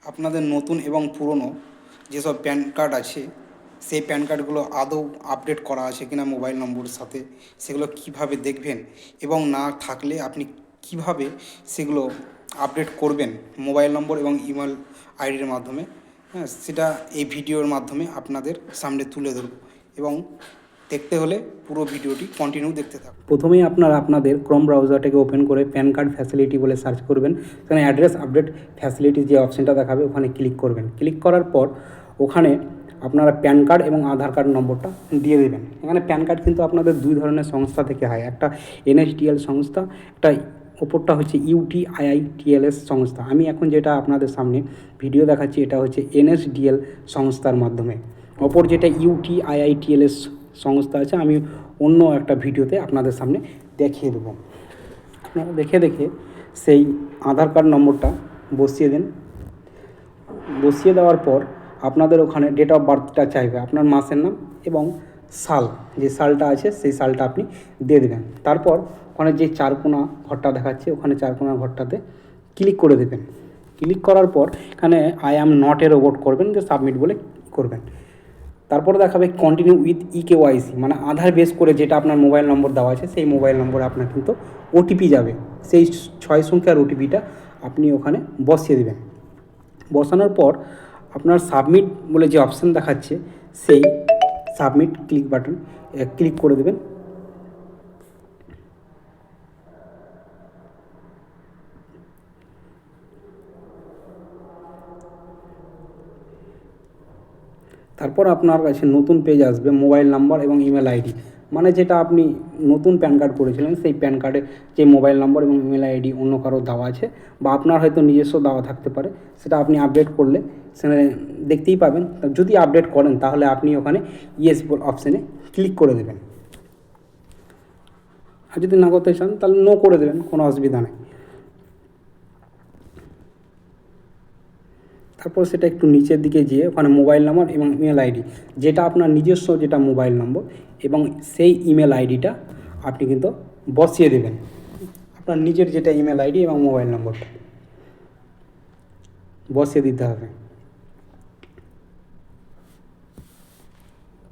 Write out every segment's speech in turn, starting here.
আপনাদের নতুন এবং পুরনো যেসব প্যান কার্ড আছে সেই প্যান কার্ডগুলো আদৌ আপডেট করা আছে কিনা মোবাইল নম্বরের সাথে সেগুলো কিভাবে দেখবেন এবং না থাকলে আপনি কিভাবে সেগুলো আপডেট করবেন মোবাইল নম্বর এবং ইমেল আইডির মাধ্যমে, হ্যাঁ, সেটা এই ভিডিওর মাধ্যমে আপনাদের সামনে তুলে ধরব এবং দেখতে হলে পুরো ভিডিওটি কন্টিনিউ দেখতে থাকুন। প্রথমেই আপনারা আপনাদের ক্রোম ব্রাউজারটাকে ওপেন করে প্যান কার্ড ফ্যাসিলিটি বলে সার্চ করবেন। সেখানে অ্যাড্রেস আপডেট ফ্যাসিলিটি যে অপশানটা দেখাবে ওখানে ক্লিক করবেন। ক্লিক করার পর ওখানে আপনারা প্যান কার্ড এবং আধার কার্ড নম্বরটা দিয়ে দেবেন। এখানে প্যান কার্ড কিন্তু আপনাদের দুই ধরনের সংস্থা থেকে হয়, একটা এনএসডিএল সংস্থা, একটা ওপরটা হচ্ছে ইউটিআইআইটিএলএস সংস্থা। আমি এখন যেটা আপনাদের সামনে ভিডিও দেখাচ্ছি এটা হচ্ছে এনএসডিএল সংস্থার মাধ্যমে। অপর যেটা ইউটিআইআইটিএলএস সংস্থা আছে আমি অন্য একটা ভিডিওতে আপনাদের সামনে দেখিয়ে দেবো। আপনারা দেখে দেখে সেই আধার কার্ড নম্বরটা বসিয়ে দিন। বসিয়ে দেওয়ার পর আপনাদের ওখানে ডেট অফ বার্থটা চাইবে, আপনার মাসের নাম এবং সাল, যে সালটা আছে সেই সালটা আপনি দিয়ে দেবেন। তারপর ওখানে যে চারকোনা ঘরটা দেখাচ্ছে ওখানে চারকোনা ঘরটাতে ক্লিক করে দেবেন। ক্লিক করার পর এখানে আই অ্যাম নট-এ রোবট করবেন, যে সাবমিট বলে করবেন। তারপরে দেখাবে কন্টিনিউ উইথ ইকেওয়াইসি, মানে আধার বেস করে যেটা আপনার মোবাইল নম্বর দেওয়া আছে সেই মোবাইল নম্বরে আপনার কিন্তু ওটিপি যাবে। সেই 6 সংখ্যার ওটিপিটা আপনি ওখানে বসিয়ে দেবেন। বসানোর পর আপনার সাবমিট বলে যে অপশান দেখাচ্ছে সেই সাবমিট ক্লিক বাটন ক্লিক করে দেবেন। তারপর আপনার কাছে নতুন পেজ আসবে, মোবাইল নাম্বার এবং ইমেল আইডি, মানে যেটা আপনি নতুন প্যান কার্ড করেছিলেন সেই প্যান কার্ডে যে মোবাইল নম্বর এবং ইমেল আইডি অন্য কারো দেওয়া আছে বা আপনার হয়তো নিজস্ব দেওয়া থাকতে পারে, সেটা আপনি আপডেট করলে সেখানে দেখতেই পাবেন। যদি আপডেট করেন তাহলে আপনি ওখানে ইয়েস অপশানে ক্লিক করে দেবেন, আর যদি না করতে চান তাহলে নো করে দেবেন, কোনো অসুবিধা নেই। তারপর সেটা একটু নিচের দিকে যেয়ে ওখানে মোবাইল নাম্বার এবং ইমেল আইডি, যেটা আপনার নিজস্ব যেটা মোবাইল নম্বর এবং সেই ইমেল আইডিটা আপনি কিন্তু বসিয়ে দেবেন, আপনার নিজের যেটা ইমেল আইডি এবং মোবাইল নম্বরটা বসিয়ে দিতে হবে।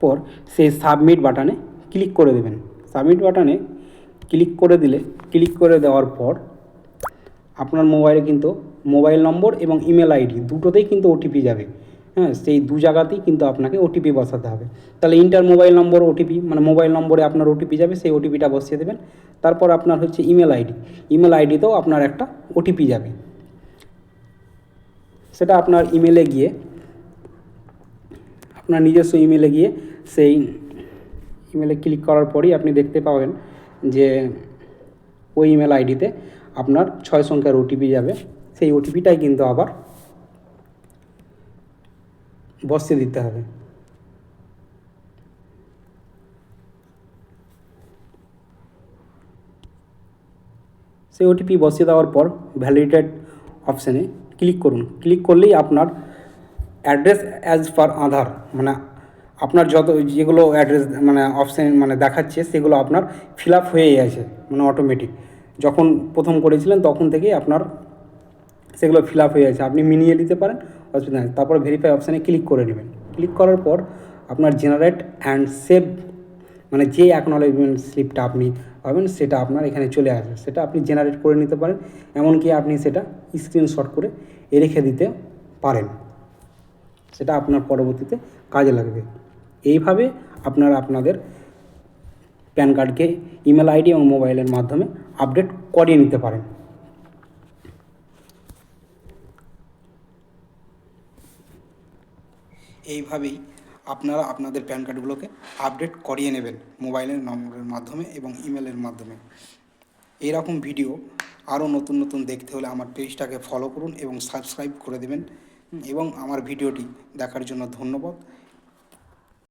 পর সেই সাবমিট বাটনে ক্লিক করে দেবেন। সাবমিট বাটনে ক্লিক করে দিলে, ক্লিক করে দেওয়ার পর আপনার মোবাইলে কিন্তু মোবাইল নম্বর এবং ইমেল আইডি দুটোতেই কিন্তু ওটিপি যাবে, হ্যাঁ, সেই দু জায়গাতেই কিন্তু আপনাকে ওটিপি বসাতে হবে। তাহলে ইন্টার মোবাইল নম্বর ওটিপি, মানে মোবাইল নম্বরে আপনার ওটিপি যাবে, সেই ওটিপিটা বসিয়ে দেবেন। তারপর আপনার হচ্ছে ইমেল আইডি, ইমেল আইডিতেও আপনার একটা ওটিপি যাবে, সেটা আপনার ইমেলে গিয়ে, আপনার নিজস্ব ইমেলে গিয়ে সেই ইমেলে ক্লিক করার পরই আপনি দেখতে পাবেন যে ওই ইমেল আইডিতে আপনার 6 সংখ্যার ওটিপি যাবে। সেই ওটিপিটাই কিন্তু আবার বসিয়ে দিতে হবে। সেই ওটিপি বসিয়ে দেওয়ার পর ভ্যালিডেট অপশানে ক্লিক করুন। ক্লিক করলেই আপনার অ্যাড্রেস অ্যাজ পার আধার, মানে আপনার যত যেগুলো অ্যাড্রেস মানে অপশান মানে দেখাচ্ছে সেগুলো আপনার ফিল আপ হয়েই আছে, মানে অটোমেটিক। যখন প্রথম করেছিলেন তখন থেকেই আপনার সেগুলো ফিল আপ হয়ে আছে, আপনি মিলিয়ে দিতে পারেন, অসুবিধা নেই। তারপরে ভেরিফাই অপশানে ক্লিক করে নেবেন। ক্লিক করার পর আপনার জেনারেট অ্যান্ড সেভ, মানে যে অ্যাকনলেজমেন্ট স্লিপটা আপনি পাবেন সেটা আপনার এখানে চলে আসবে, সেটা আপনি জেনারেট করে নিতে পারেন, এমনকি আপনি সেটা স্ক্রিনশট করে রেখে দিতে পারেন, সেটা আপনার পরবর্তীতে কাজে লাগবে। এইভাবে আপনারা আপনাদের প্যান কার্ডকে ইমেল আইডি এবং মোবাইলের মাধ্যমে আপডেট করিয়ে নিতে পারেন। এইভাবেই আপনারা আপনাদের প্যান কার্ডগুলোকে আপডেট করিয়ে নেবেন মোবাইলের নম্বরের মাধ্যমে এবং ইমেলের মাধ্যমে। এইরকম ভিডিও আরও নতুন নতুন দেখতে হলে আমার পেজটাকে ফলো করুন এবং সাবস্ক্রাইব করে দেবেন, এবং আমার ভিডিওটি দেখার জন্য ধন্যবাদ।